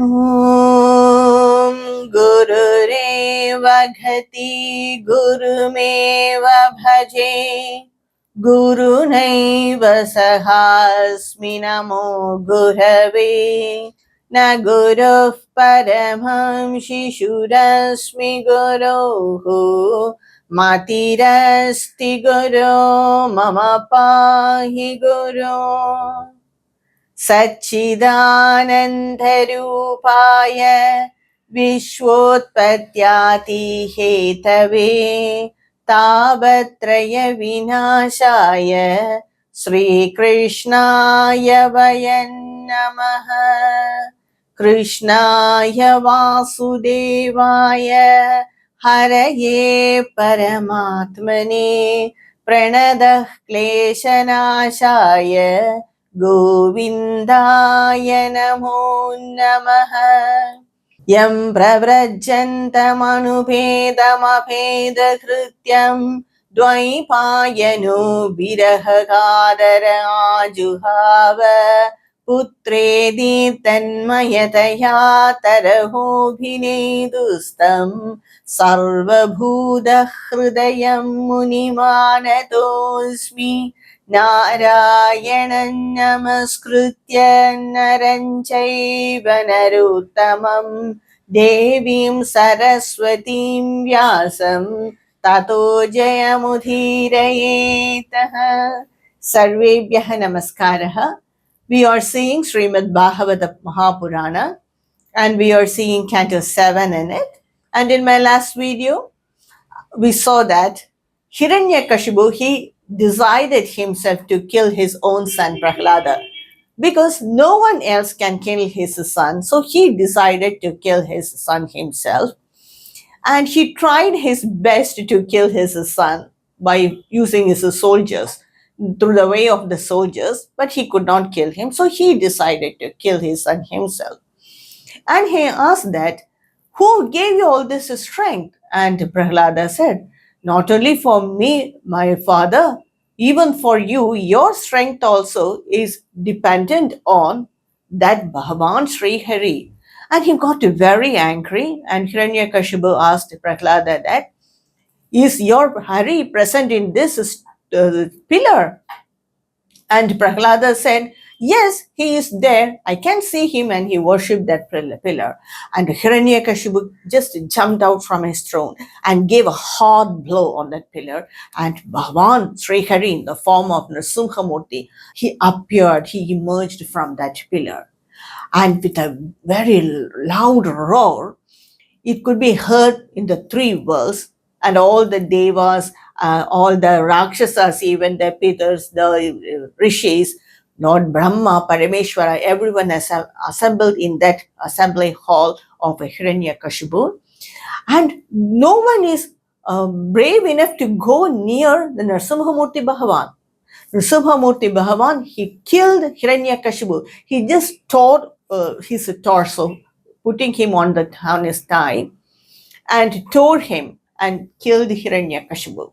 Om Gurureva Ghati Gurumeva Bhaje Gurunaiva Sahasmi Namo Gurave Na Guruv Paramham Shishurasmi Guruhu Matirasti Guru Mama Pahi Guru सच्चिदानन्दरूपाय विश्वोत्पत्त्यादिहेतवे तापत्रयविनाशाय श्रीकृष्णाय वयं नमः। कृष्णाय वासुदेवाय हरये परमात्मने प्रणतः क्लेशनाशाय गोविन्दाय नमो नमः। यं प्रव्रजन्तमनुपेदमपेदकृत्यं द्वैपायनो विरहकातर आजुहाव पुत्रेदि तन्मयतया तरहोऽभिनेदुस्तं सर्वभूतहृदयं मुनिमानतोऽस्मि नारायणं नमस्कृत्य नरं चैव नरोत्तमं देवीं सरस्वतीं व्यासं ततो जयमुदीरयेतः। सर्वेभ्यः नमस्कारः. We are seeing Srimad Bhagavada Mahapurana and we are seeing Canto 7 in it. And in my last video, we saw that Hiranyakashipu, he decided himself to kill his own son Prahlada because no one else can kill his son. So he decided to kill his son himself. And he tried his best to kill his son by using his soldiers, through the way of the soldiers, but he could not kill him. So he decided to kill his son himself. And he asked that, who gave you all this strength? And Prahlada said, not only for me, my father, even for you, your strength also is dependent on that Bhagavan Sri Hari. And he got very angry, and Hiranyakashipu asked Prahlada that, is your Hari present in this pillar? And Prahlada said, yes, he is there. I can see him, and he worshipped that pillar. And Hiranyakashipu just jumped out from his throne and gave a hard blow on that pillar. And Bhagavan Sri Hari, in the form of Narasimhamurti, he appeared, he emerged from that pillar. And with a very loud roar, it could be heard in the three worlds, and all the devas, all the rakshasas, even the pitars, the rishis, Lord Brahma, Parameshwara, everyone is assembled in that assembly hall of Hiranyakashipu. And no one is brave enough to go near the Narasimhamurti Bhagavan. Narasimhamurti Bhagavan, he killed Hiranyakashipu. He just tore his torso, putting him on his thigh, and tore him and killed Hiranyakashipu.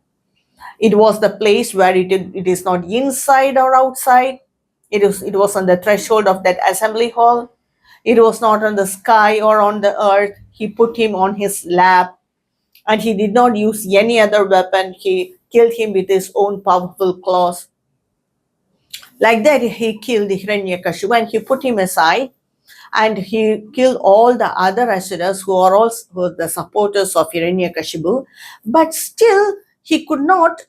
It was the place where it is not inside or outside. It was on the threshold of that assembly hall. It was not on the sky or on the earth. He put him on his lap, and he did not use any other weapon. He killed him with his own powerful claws. Like that, he killed Hiranyakashipu, and he put him aside, and he killed all the other asuras who are also the supporters of Hiranyakashipu. But still, he could not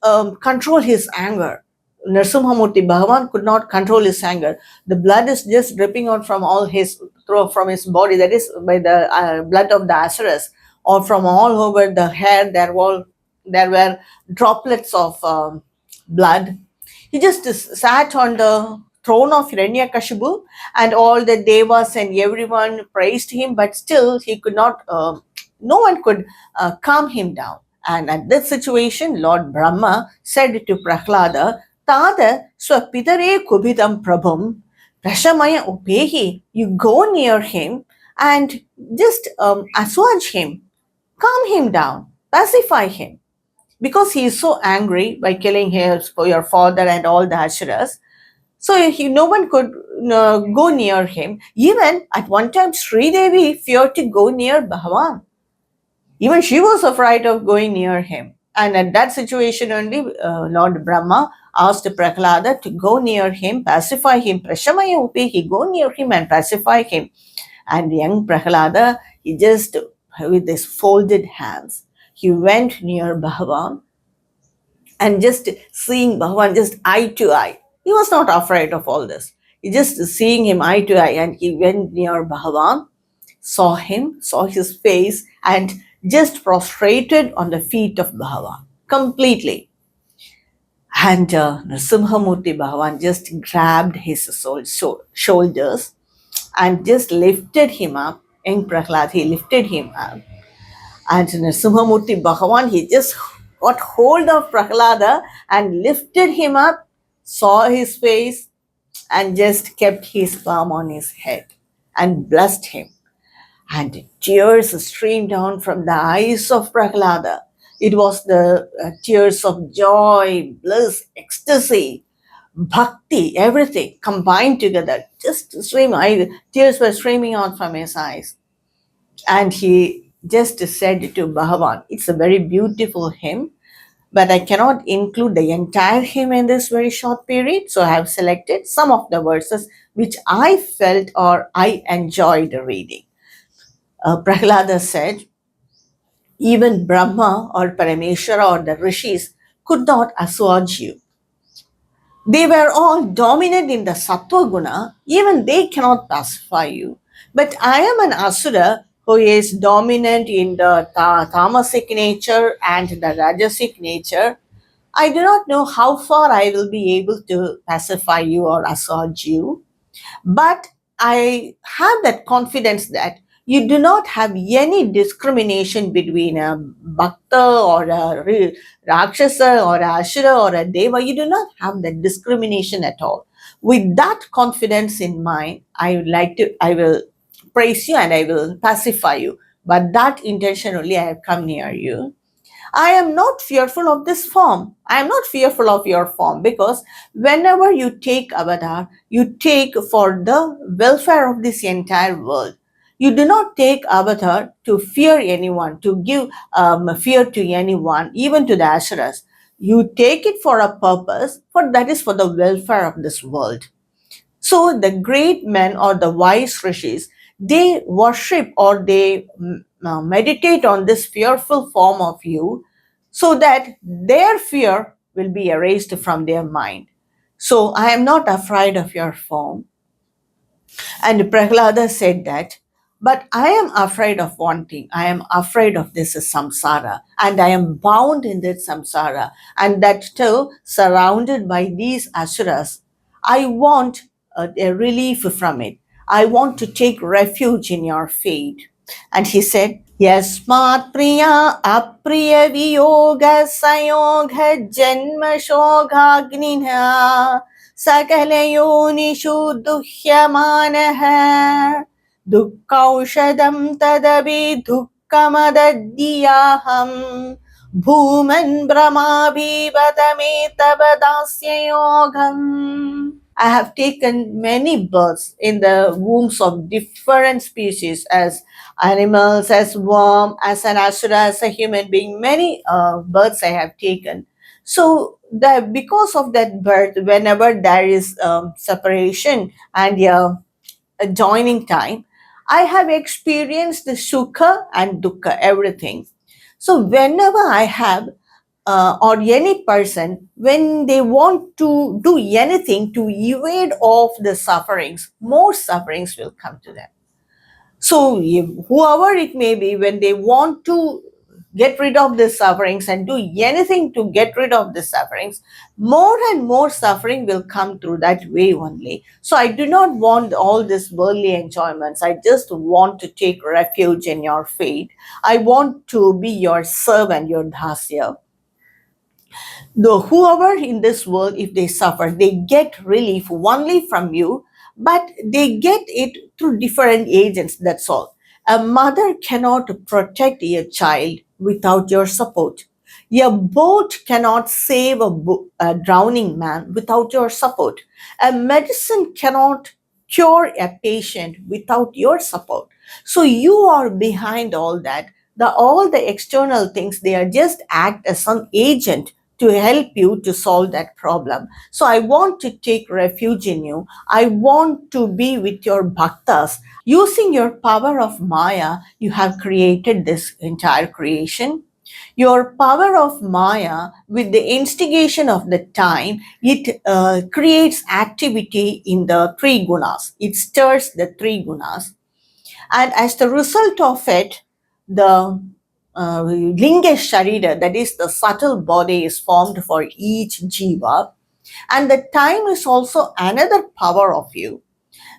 control his anger. Narasimhamurti Bhagavan could not control his anger. The blood is just dripping out from from his body, that is by the blood of the asuras, or from all over the hair. There were droplets of blood. He just sat on the throne of Hiranyakashipu, and all the devas and everyone praised him, but still he could not, no one could calm him down. And at this situation, Lord Brahma said to Prahlada, Tada swapitare kubidam prabhum prashamaya upehi. You go near him and just assuage him, calm him down, pacify him, because he is so angry by killing your father and all the Ashuras. So no one could go near him. Even at one time, Sri Devi feared to go near Bhagavan. Even she was afraid of going near him. And at that situation only, Lord Brahma asked Prahlada to go near him, pacify him. Prashamaya upi, he go near him and pacify him. And young Prahlada, he just, with his folded hands, he went near Bhagavan and just seeing Bhagavan just eye to eye. He was not afraid of all this. He just seeing him eye to eye, and he went near Bhagavan, saw him, saw his face, and just prostrated on the feet of Bhagavan completely. And Narasimhamurti Bhagavan just grabbed his shoulders and just lifted him up. In Prahlad, he lifted him up. And Narasimhamurti Bhagavan, he just got hold of Prahlada and lifted him up, saw his face, and just kept his palm on his head and blessed him. And tears streamed down from the eyes of Prahlada. It was the tears of joy, bliss, ecstasy, bhakti, everything combined together. Just tears were streaming out from his eyes. And he just said to Bhagavan, it's a very beautiful hymn, but I cannot include the entire hymn in this very short period. So I have selected some of the verses which I felt or I enjoyed reading. Prahlada said, even Brahma or Parameshwara or the rishis could not assuage you. They were all dominant in the sattva guna. Even they cannot pacify you. But I am an asura who is dominant in the tamasic nature and the rajasic nature. I do not know how far I will be able to pacify you or assuage you. But I have that confidence that you do not have any discrimination between a bhakta or a rakshasa or a ashura or a deva. You do not have that discrimination at all. With that confidence in mind, I will praise you and I will pacify you. But that intention only I have come near you. I am not fearful of this form. I am not fearful of your form, because whenever you take avatar, you take for the welfare of this entire world. You do not take avatar to fear anyone, to give fear to anyone, even to the asuras. You take it for a purpose, for that is for the welfare of this world. So the great men or the wise rishis, they worship or they meditate on this fearful form of you, so that their fear will be erased from their mind. So I am not afraid of your form. And Prahlada said that, but I am afraid of one thing. I am afraid of this samsara, and I am bound in this samsara, and that too surrounded by these asuras. I want a relief from it. I want to take refuge in your fate. And he said, Yasmat priya apriya viyoga sayogha janma shogagnina सकलयोनिषु दुह्यमानः दुःखौषधं तदपि दुःखमदद्याहम् भूमन् भ्रमाभिबत मे तव दास्ययोगम्. I have taken many births in the wombs of different species, as animals, as worm, as an asura, as a human being. Many births I have taken. So because of that birth, whenever there is separation and a joining time, I have experienced the sukha and dukkha, everything. So whenever I have or any person, when they want to do anything to evade off the sufferings, more sufferings will come to them. So whoever it may be, when they want to get rid of the sufferings and do anything to get rid of the sufferings, more and more suffering will come through that way only. So I do not want all these worldly enjoyments. I just want to take refuge in your fate. I want to be your servant, your dasya. Though whoever in this world, if they suffer, they get relief only from you, but they get it through different agents, that's all. A mother cannot protect a child without your support. A boat cannot save a drowning man without your support. A medicine cannot cure a patient without your support. So you are behind all that. All the external things, they are just act as some agent to help you to solve that problem. So I want to take refuge in you. I want to be with your bhaktas. Using your power of Maya, you have created this entire creation. Your power of Maya, with the instigation of the time, it creates activity in the three gunas. It stirs the three gunas. And as the result of it, the linga sharira, that is the subtle body, is formed for each jiva. And the time is also another power of you.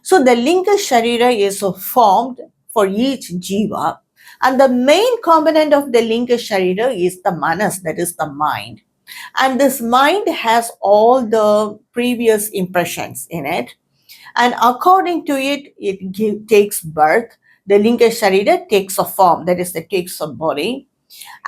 So the linga sharira is formed for each jiva. And the main component of the linga sharira is the manas, that is the mind. And this mind has all the previous impressions in it. And according to it, it takes birth. The linga sharira takes a form, that is, it takes a body.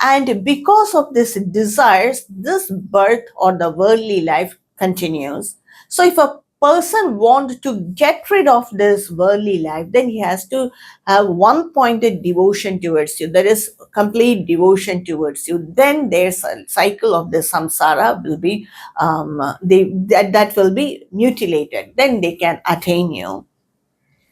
And because of this desires, this birth or the worldly life continues. So if a person wants to get rid of this worldly life, then he has to have one pointed devotion towards you. There is complete devotion towards you. Then their cycle of the samsara will be, that will be mutilated. Then they can attain you.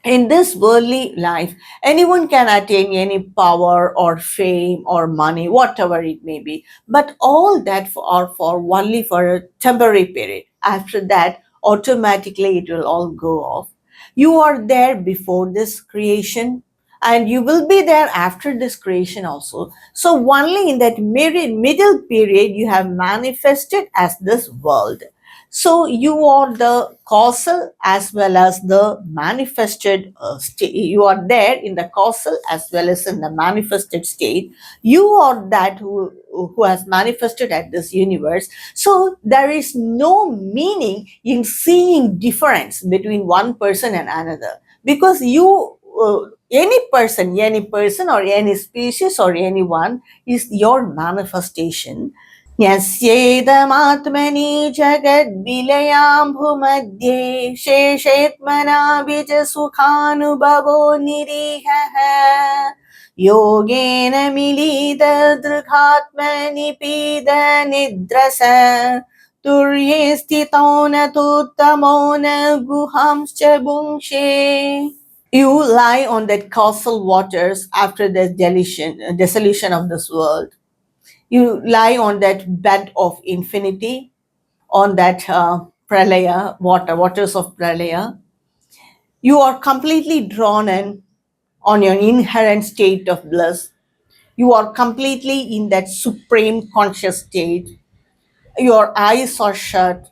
In this worldly life, anyone can attain any power or fame or money, whatever it may be. But all that are for only for a temporary period. After that, automatically it will all go off. You are there before this creation, and you will be there after this creation also. So only in that middle period you have manifested as this world. So you are the causal as well as the manifested state. You are there in the causal as well as in the manifested state. You are that who has manifested at this universe. So there is no meaning in seeing difference between one person and another, because any person or any species or anyone is your manifestation. न्यस्येदमात्मनि जगद्विलयाम्भुमध्ये शेषेत्मना विजसुखानुभवो निरीहः योगेन मिलितदृघात्मनिपीद निद्रस तुर्ये स्थितो न तुत्तमो न गुहांश्च बुङ्क्षे. You lie on that causal waters after the dissolution of this world. You lie on that bed of infinity, on that pralaya, waters of pralaya. You are completely drawn in on your inherent state of bliss. You are completely in that supreme conscious state. Your eyes are shut,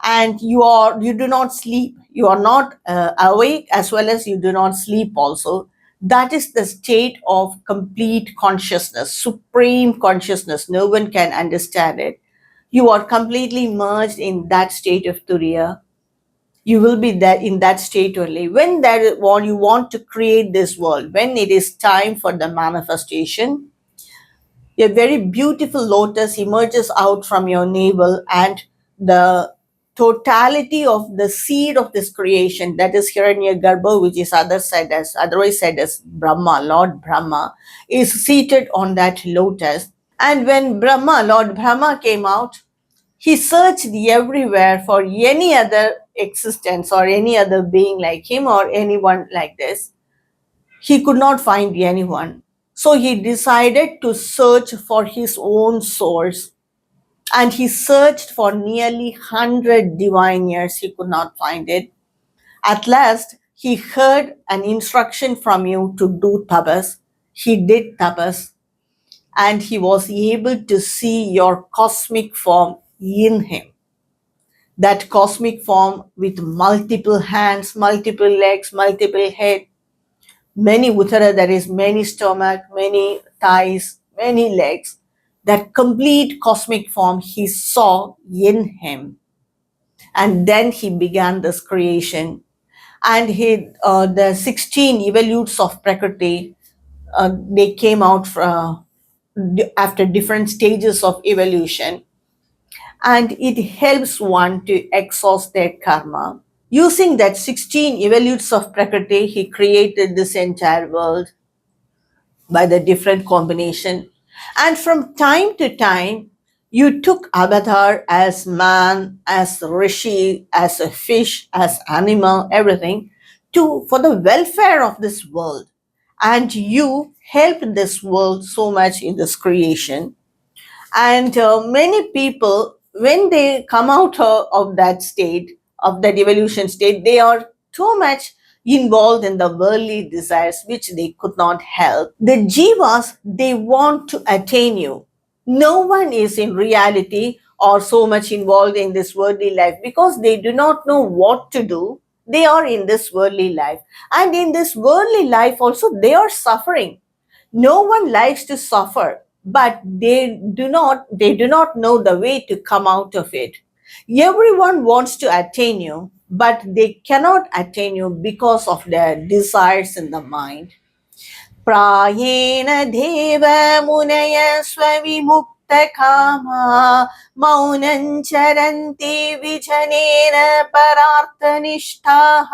and you do not sleep. You are not awake as well as you do not sleep also. That is the state of complete consciousness, supreme consciousness. No one can understand it. You are completely merged in that state of turiya. You will be there in that state only when you want to create this world. When it is time for the manifestation, a very beautiful lotus emerges out from your navel, and the totality of the seed of this creation, that is Hiranyagarbha, which is otherwise said as Brahma, Lord Brahma, is seated on that lotus. And when Lord Brahma came out, he searched everywhere for any other existence or any other being like him or anyone like this. He could not find anyone. So he decided to search for his own source. And he searched for nearly 100 divine years. He could not find it. At last, he heard an instruction from you to do tapas. He did tapas. And he was able to see your cosmic form in him. That cosmic form with multiple hands, multiple legs, multiple head, many uttara, that is many stomach, many thighs, many legs. That complete cosmic form he saw in him. And then he began this creation. And the 16 evolutes of Prakriti, they came out after different stages of evolution. And it helps one to exhaust their karma. Using that 16 evolutes of Prakriti, he created this entire world by the different combination. And from time to time, you took avatar as man, as rishi, as a fish, as animal, everything, to for the welfare of this world. And you helped this world so much in this creation. And many people, when they come out of that state, of that evolution state, they are too much involved in the worldly desires which they could not help. The jivas, they want to attain you. No one is in reality or so much involved in this worldly life because they do not know what to do. They are in this worldly life. And in this worldly life also, they are suffering. No one likes to suffer, but they do not know the way to come out of it. Everyone wants to attain you, but they cannot attain you because of their desires in the mind. प्रायेण देव मुनय स्वविमुक्तकामा मौनं चरन्ति विजनेन परार्थनिष्ठाः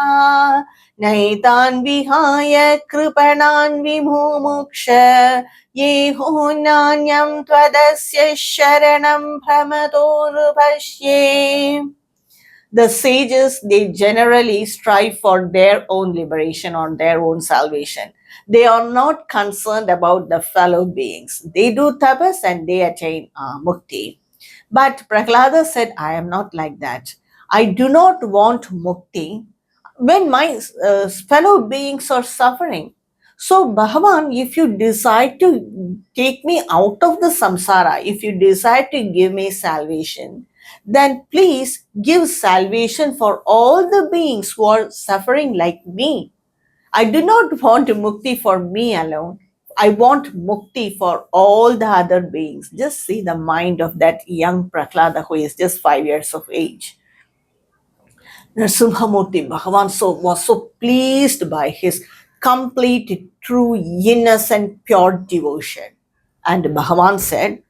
नैतान् विहाय कृपणान् विमुमुक्ष ये नान्यं त्वदस्य शरणं भ्रमतोरुपश्ये. The sages, they generally strive for their own liberation or their own salvation. They are not concerned about the fellow beings. They do tapas and they attain mukti. But Prahlada said, I am not like that. I do not want mukti when my fellow beings are suffering. So, Bhagavan, if you decide to take me out of the samsara, if you decide to give me salvation, then please give salvation for all the beings who are suffering like me. I do not want mukti for me alone. I want mukti for all the other beings. Just see the mind of that young Prahlada who is just 5 years of age. Narasimhamurti, Bhagavan was so pleased by his complete, true, innocent, pure devotion. And Bhagavan said,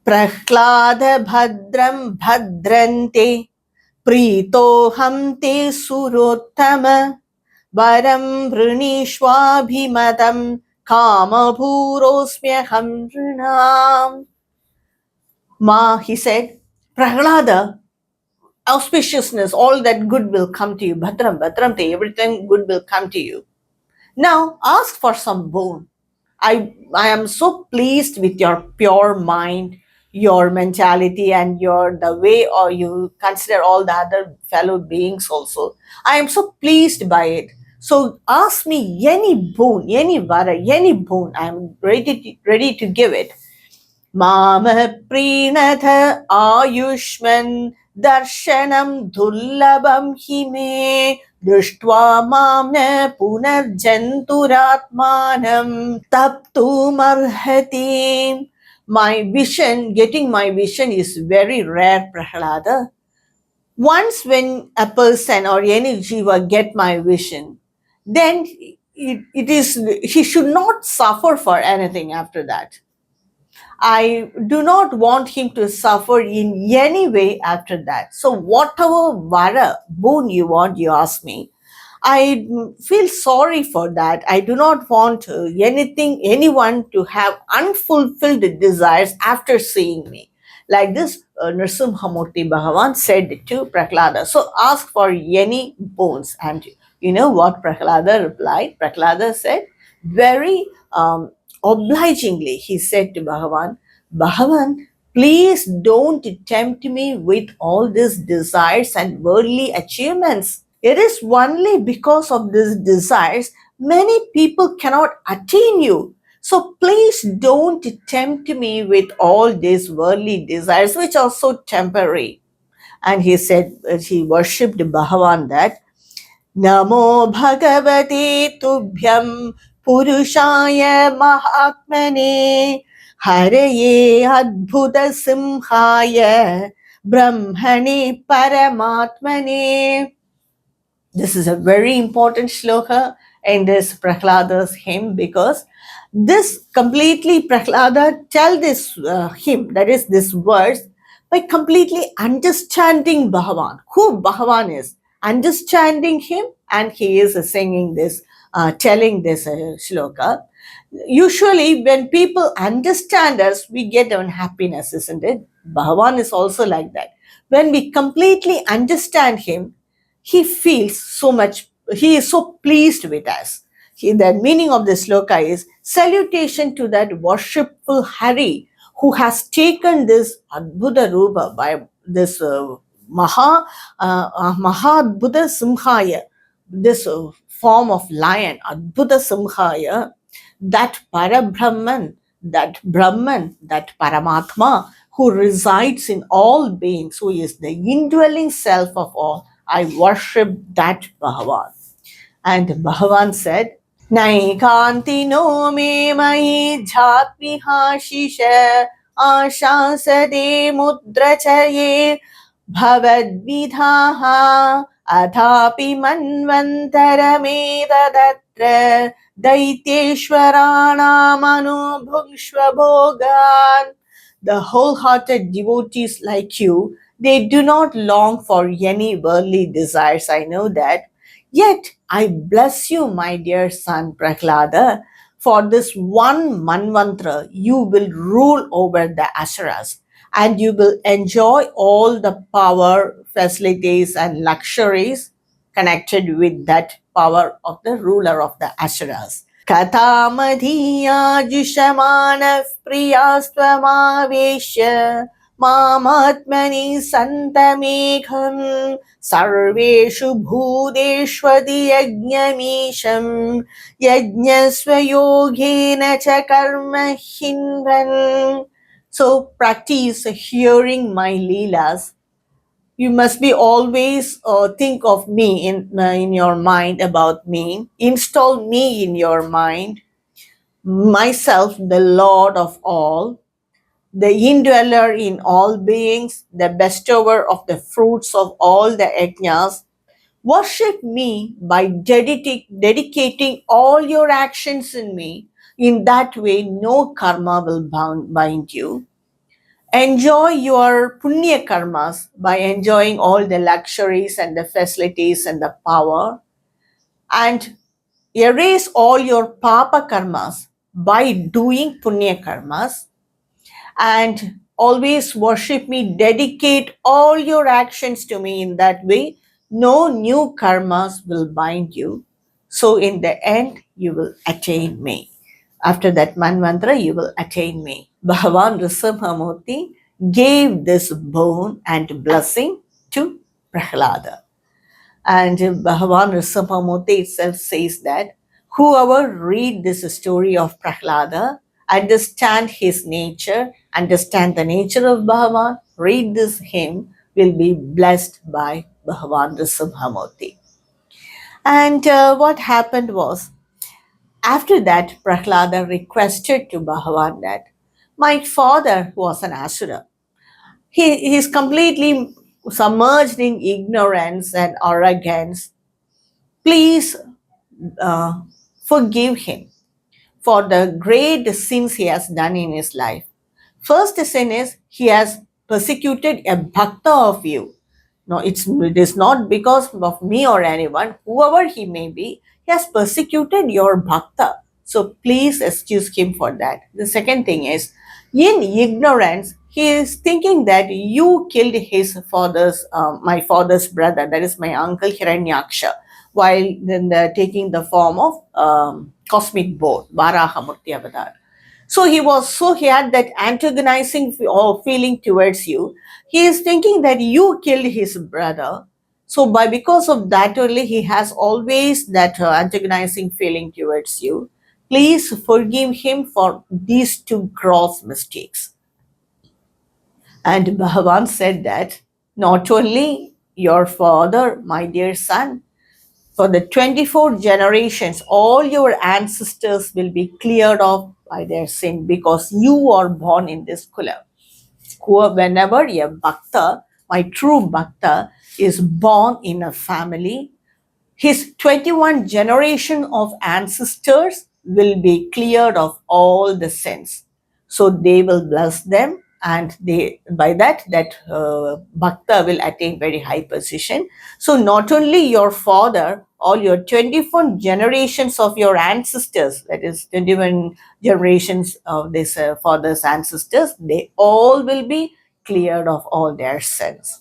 Prahlada bhadram bhadrante pritoham te surottama varam vrinishvabhimatam kama bhurosmyaham vrinam. He said, Prahlada, auspiciousness, all that good will come to you. Bhadram, bhadram te, everything good will come to you. Now ask for some boon. I am so pleased with your pure mind, your mentality, and the way or you consider all the other fellow beings also. I am so pleased by it. So ask me any boon, any vara, any boon. I am ready to give it. Mama prinatha ayushman darshanam dullabam hime drishtva mamna punarjanturatmanam taptumarhati. My vision, getting my vision is very rare, Prahlada. Once when a person or any jiva get my vision, then he should not suffer for anything after that. I do not want him to suffer in any way after that. So whatever vara, boon you want, you ask me. I feel sorry for that. I do not want anyone to have unfulfilled desires after seeing me. Like this, Narasimhamurti Bhagavan said to Prahlada. So ask for any boons. And you know what Prahlada replied? Prahlada said, very obligingly, he said to Bhagavan, Bhagavan, please don't tempt me with all these desires and worldly achievements. It is only because of these desires many people cannot attain you. So please don't tempt me with all these worldly desires, which are so temporary. And he said, he worshipped Bhagavan that, Namo Bhagavate Tubhyam Purushaya Mahatmane Haraye Adbhuta Simhaya Brahmane Paramatmane. This is a very important shloka in this Prahlada's hymn because this completely Prahlada tell this hymn, that is this verse, by completely understanding Bhagavan, who Bhagavan is. understanding him, and he is singing this, telling this shloka. Usually, when people understand us, we get unhappiness, isn't it? Bhagavan is also like that. When we completely understand him, he feels so much, he is so pleased with us. The meaning of this sloka is salutation to that worshipful Hari who has taken this Adbhuta Rupa by this Maha Adbhuta Simhaya, this form of lion, Adbhuta Simhaya, that Parabrahman, that Paramatma who resides in all beings, who is the indwelling self of all. I worship that Bhagavan. And Bhagavan said, Naikanti no me mai jhatmihashish ashasade mudrachaye भवद्विधाः अथापि मन्वन्तरमेतदत्र दैत्येश्वराणामनुभुङ्क्ष्व भोगान्. The wholehearted devotees like you, they do not long for any worldly desires, I know that. Yet I bless you, my dear son Prahlada, for this one manvantra you will rule over the asuras, and you will enjoy all the power, facilities, and luxuries connected with that power of the ruler of the Asuras. Kathamadhiya jushamana priyastvamavesha mamatmani santamegham sarveshu bhudeshvadi yajnamisham yajnasvayogena cha karma hindran. So practice hearing my leelas. You must be always think of me in your mind, about me. Install me in your mind. Myself, the Lord of all, the indweller in all beings, the bestower of the fruits of all the yajnas. Worship me by dedicating all your actions in me. In that way, no karma will bind you. Enjoy your punya karmas by enjoying all the luxuries and the facilities and the power, and erase all your papa karmas by doing punya karmas, and always worship me, dedicate all your actions to me. In that way, no new karmas will bind you. So in the end, you will attain me. After that mantra, you will attain me. Bhagavan Narasimha gave this boon and blessing to Prahlada. And Bhagavan Narasimha itself says that whoever read this story of Prahlada, understand his nature, understand the nature of Bhagavan, read this hymn, will be blessed by Bhagavan Narasimha. And what happened was, after that, Prahlada requested to Bhagavan that my father was an Asura. He is completely submerged in ignorance and arrogance. Please forgive him for the great sins he has done in his life. First sin is he has persecuted a bhakta of you. No, it is not because of me or anyone, whoever he may be, he has persecuted your bhakta. So please excuse him for that. The second thing is, in ignorance, he is thinking that you killed his father's, my father's brother, that is my uncle Hiranyaksha, while then taking the form of cosmic boat, Varahamurti Avatar. So he had that antagonizing feeling towards you. He is thinking that you killed his brother. So because of that only, he has always that antagonizing feeling towards you. Please forgive him for these two gross mistakes. And Bhagavan said that not only your father, my dear son, for the 24 generations, all your ancestors will be cleared off by their sin because you are born in this kula. Whenever a bhakta, my true bhakta, is born in a family, his 21 generation of ancestors will be cleared of all the sins. So they will bless them and by that bhakta will attain very high position. So not only your father, all your 21 generations of your ancestors, that is 21 generations of this father's ancestors, they all will be cleared of all their sins.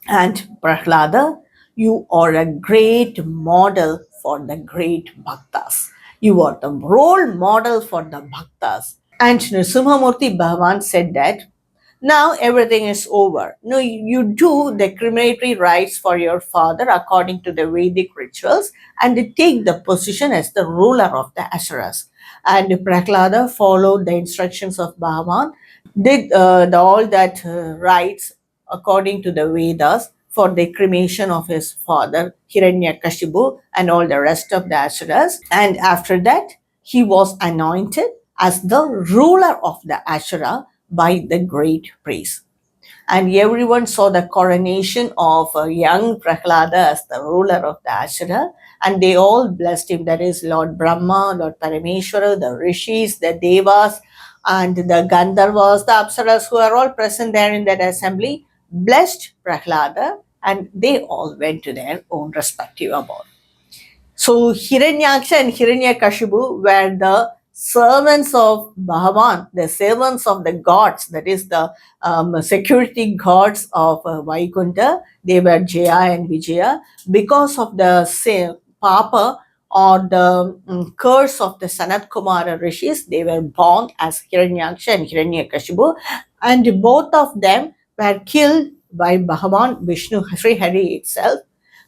And Prahlada, you are a great model for the great bhaktas. You are the role model for the bhaktas. And Nrsimhamurti Bhagavan said that now everything is over. No, you do the crematory rites for your father according to the Vedic rituals and take the position as the ruler of the Asuras. And Prahlada followed the instructions of Bhagavan, did all that rites according to the Vedas for the cremation of his father, Hiranyakashipu, and all the rest of the Asuras. And after that, he was anointed as the ruler of the Ashura by the great priest. And everyone saw the coronation of young Prahlada as the ruler of the Ashura, and they all blessed him. That is Lord Brahma, Lord Parameshwara, the Rishis, the Devas, and the Gandharvas, the Apsaras who are all present there in that assembly, blessed Prahlada, and they all went to their own respective abode. So Hiranyaksha and Hiranyakashipu were the servants of Bhagavan, the servants of the gods, that is the security gods of Vaikunta. They were Jaya and Vijaya. Because of the Papa or the curse of the Sanat Kumara rishis, they were born as Hiranyaksha and Hiranyakashipu, and both of them were killed by Bhagavan Vishnu Sri Hari itself.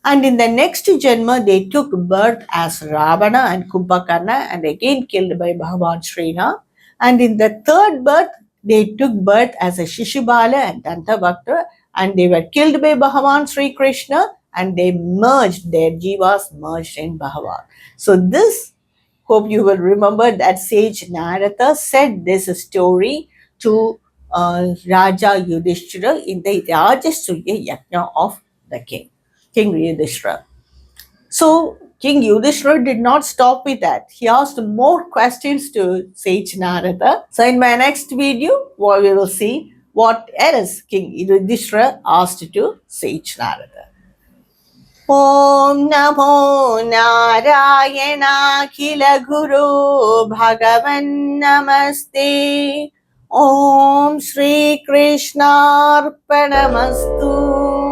And in the next Janma, they took birth as Ravana and Kumbhakarna and again killed by Bhagavan Srina. And in the third birth, they took birth as a Shishubala and Dantabhakta, and they were killed by Bhagavan Sri Krishna, and they merged, their jivas merged in Bhagavan. So this, hope you will remember that sage Narada said this story to Raja Yudhishthira in the Rajasuya Yajna of the king. King Yudhishthira. So King Yudhishthira did not stop with that. He asked more questions to Sage Narada. So in my next video, we will see what else King Yudhishthira asked to Sage Narada. Om Namo Narayana Guru Bhagavan Namaste. Om Shri Krishna Arpanamastu.